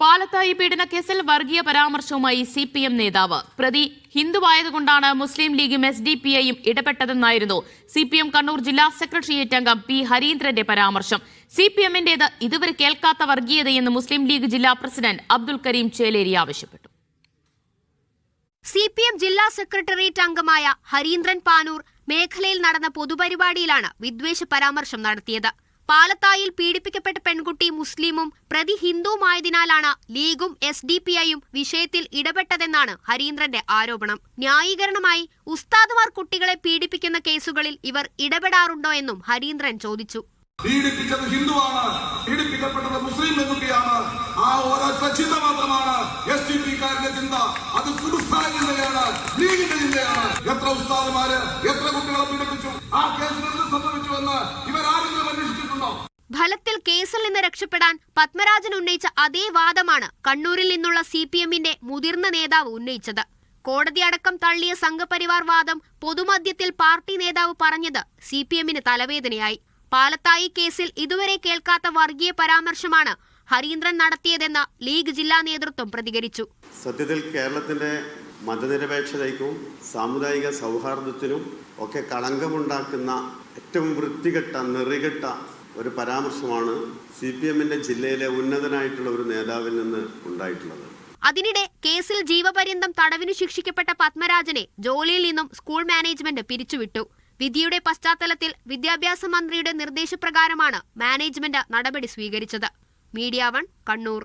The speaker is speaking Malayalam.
പാലത്തായി പീഡനക്കേസിൽ വർഗീയ പരാമർശവുമായി CPM നേതാവ്. പ്രതി ഹിന്ദുവായതുകൊണ്ടാണ് മുസ്ലിം ലീഗും SDPIയും ഇടപെട്ടതെന്നായിരുന്നു CPM കണ്ണൂർ ജില്ലാ സെക്രട്ടേറിയറ്റ് അംഗം P. ഹരീന്ദ്രന്റെ പരാമർശം. CPMന്റേത് ഇതുവരെ കേൾക്കാത്ത വർഗീയതയെന്ന് മുസ്ലിം ലീഗ് ജില്ലാ പ്രസിഡന്റ് അബ്ദുൽ കരീം ചേലേരി ആവശ്യപ്പെട്ടു. CPM ജില്ലാ സെക്രട്ടേറിയറ്റ് അംഗമായ ഹരീന്ദ്രൻ പാനൂർ മേഖലയിൽ നടന്ന പൊതുപരിപാടിയിലാണ് വിദ്വേഷ പരാമർശം നടത്തിയത്. പാലത്തായിൽ പീഡിപ്പിക്കപ്പെട്ട പെൺകുട്ടി മുസ്ലിമും പ്രതി ഹിന്ദുവുമായതിനാലാണ് ലീഗും SDPIയും വിഷയത്തിൽ ഇടപെട്ടതെന്നാണ് ഹരീന്ദ്രന്റെ ആരോപണം. ന്യായീകരണമായി ഉസ്താദുമാർ കുട്ടികളെ പീഡിപ്പിക്കുന്ന കേസുകളിൽ ഇവർ ഇടപെടാറുണ്ടോ എന്നും ഹരീന്ദ്രൻ ചോദിച്ചു. പീഡിപ്പിച്ചത് ഹിന്ദുവാണ്, പീഡിപ്പിക്കപ്പെട്ടത് മുസ്ലിം പെൺകുട്ടിയാണ്. ആ ഒരൊറ്റ ചിന്ത മാത്രമാണ് SDPക്കാരുടെ ചിന്ത. അത് കുടുംബാചിന്തയാണ്, ലീഗിന്റെ ചിന്തയാണ്. എത്ര ഉസ്താദുമാര് എത്ര കുട്ടികളെ പീഡിപ്പിച്ചു, ആ കേസിൽ എന്ത് സംഭവിച്ചുവെന്ന് ഇവരാരെങ്കിലും അന്വേഷിച്ചിട്ടുണ്ടോ? ഫലത്തിൽ കേസിൽ നിന്ന് രക്ഷപ്പെടാൻ പത്മരാജൻ ഉന്നയിച്ച അതേ വാദമാണ് കണ്ണൂരിൽ നിന്നുള്ള CPMന്റെ മുതിർന്ന നേതാവ് ഉന്നയിച്ചത്. കോടതി അടക്കം തള്ളിയ സംഘപരിവാർ വാദം പൊതുമധ്യത്തിൽ പാർട്ടി നേതാവ് പറഞ്ഞത് CPMന് തലവേദനയായി. പാലത്തായി കേസിൽ ഇതുവരെ കേൾക്കാത്ത വർഗീയ പരാമർശമാണ് ഹരീന്ദ്രൻ നടത്തിയതെന്ന് ലീഗ് ജില്ലാ നേതൃത്വം പ്രതികരിച്ചു. സത്യത്തിൽ കേരളത്തിന്റെ മതനിരപേക്ഷതയ്ക്കും സാമുദായിക സൗഹാർദ്ദത്തിനും ഒക്കെ കളങ്കമുണ്ടാക്കുന്ന ഏറ്റവും വൃത്തികെട്ട നെറികെട്ട ഒരു പരാമർശമാണ് CPMന്റെ ജില്ലയിലെ ഉന്നതനായിട്ടുള്ള ഒരു നേതാവിൽ നിന്ന് ഉണ്ടായിട്ടുള്ളത്. അതിനിടെ കേസിൽ ജീവപര്യന്തം തടവിനു ശിക്ഷിക്കപ്പെട്ട പത്മരാജനെ ജോലിയിൽ നിന്നും സ്കൂൾ മാനേജ്മെന്റ് പിരിച്ചുവിട്ടു. വിധിയുടെ പശ്ചാത്തലത്തിൽ വിദ്യാഭ്യാസ മന്ത്രിയുടെ നിർദ്ദേശപ്രകാരമാണ് മാനേജ്മെന്റ് നടപടി സ്വീകരിച്ചത്. മീഡിയ 1 കണ്ണൂർ.